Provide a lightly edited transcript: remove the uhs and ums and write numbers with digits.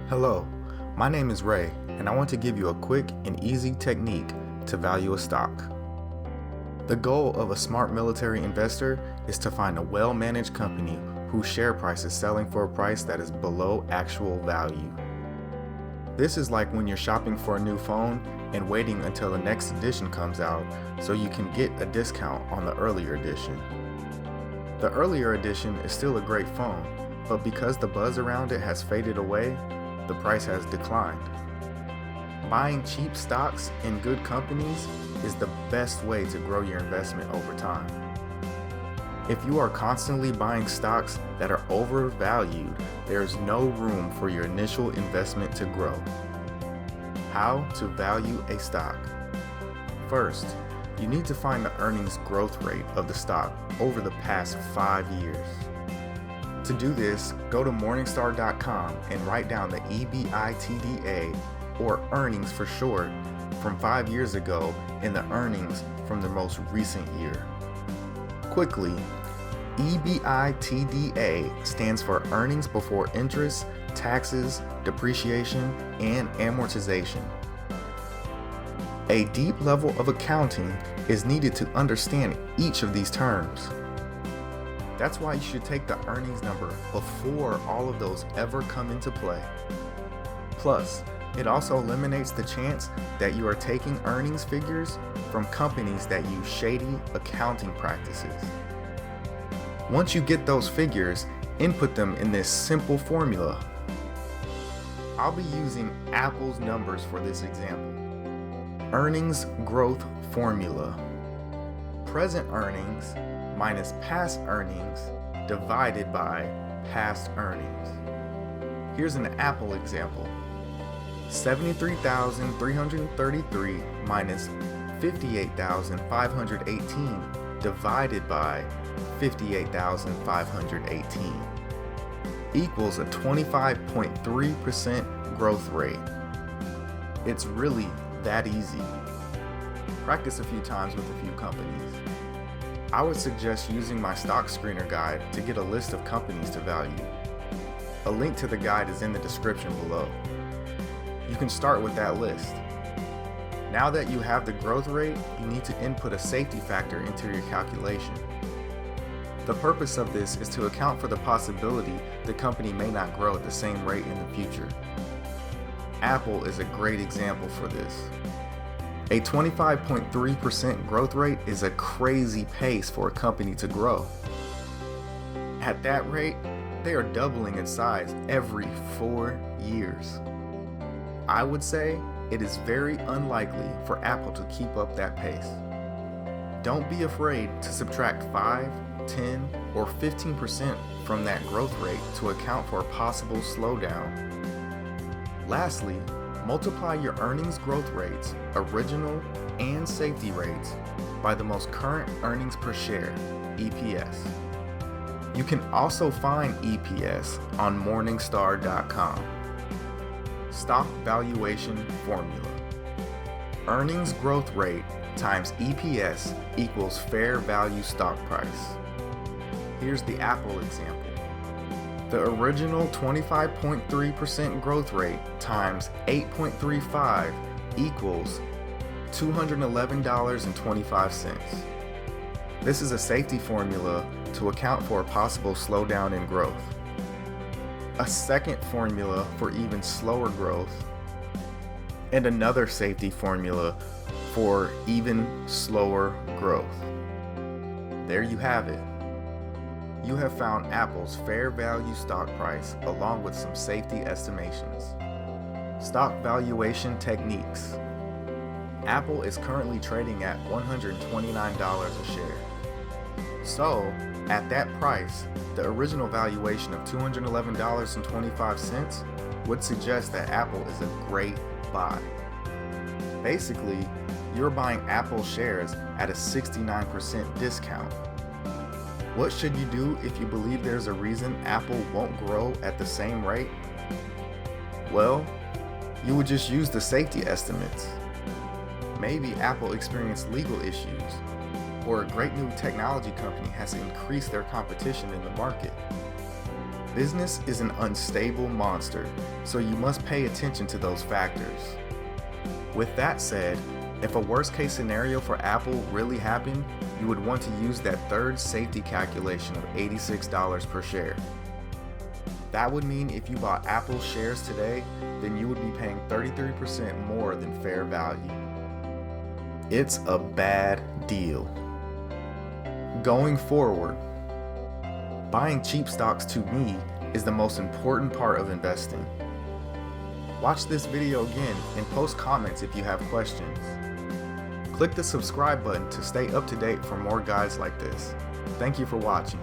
Hello, my name is Ray, and I want to give you a quick and easy technique to value a stock. The goal of a smart military investor is to find a well-managed company whose share price is selling for a price that is below actual value. This is like when you're shopping for a new phone and waiting until the next edition comes out so you can get a discount on the earlier edition. The earlier edition is still a great phone, but because the buzz around it has faded away, the price has declined. Buying cheap stocks in good companies is the best way to grow your investment over time. If you are constantly buying stocks that are overvalued, there is no room for your initial investment to grow. How to value a stock? First, you need to find the earnings growth rate of the stock over the past 5 years. To do this, go to Morningstar.com and write down the EBITDA, or earnings for short, from 5 years ago and the earnings from the most recent year. Quickly, EBITDA stands for earnings before interest, taxes, depreciation, and amortization. A deep level of accounting is needed to understand each of these terms. That's why you should take the earnings number before all of those ever come into play. Plus, it also eliminates the chance that you are taking earnings figures from companies that use shady accounting practices. Once you get those figures, input them in this simple formula. I'll be using Apple's numbers for this example. Earnings growth formula. Present earnings minus past earnings divided by past earnings. Here's an Apple example. 73,333 minus 58,518 divided by 58,518 equals a 25.3% growth rate. It's really that easy. Practice a few times with a few companies. I would suggest using my stock screener guide to get a list of companies to value. A link to the guide is in the description below. You can start with that list. Now that you have the growth rate, you need to input a safety factor into your calculation. The purpose of this is to account for the possibility the company may not grow at the same rate in the future. Apple is a great example for this. A 25.3% growth rate is a crazy pace for a company to grow. At that rate, they are doubling in size every 4 years. I would say it is very unlikely for Apple to keep up that pace. Don't be afraid to subtract 5, 10, or 15% from that growth rate to account for a possible slowdown. Lastly, multiply your earnings growth rates, original and safety rates, by the most current earnings per share, EPS. You can also find EPS on Morningstar.com. Stock valuation formula. Earnings growth rate times EPS equals fair value stock price. Here's the Apple example. The original 25.3% growth rate times 8.35 equals $211.25. This is a safety formula to account for a possible slowdown in growth. A second formula for even slower growth, and another safety formula for even slower growth. There you have it. You have found Apple's fair value stock price along with some safety estimations. Stock valuation techniques. Apple is currently trading at $129 a share. So, at that price, the original valuation of $211.25 would suggest that Apple is a great buy. Basically, you're buying Apple shares at a 69% discount. What should you do if you believe there's a reason Apple won't grow at the same rate? Well, you would just use the safety estimates. Maybe Apple experienced legal issues, or a great new technology company has increased their competition in the market. Business is an unstable monster, so you must pay attention to those factors. With that said, if a worst case scenario for Apple really happened, you would want to use that third safety calculation of $86 per share. That would mean if you bought Apple shares today, then you would be paying 33% more than fair value. It's a bad deal. Going forward, buying cheap stocks to me is the most important part of investing. Watch this video again and post comments if you have questions. Click the subscribe button to stay up to date for more guides like this. Thank you for watching.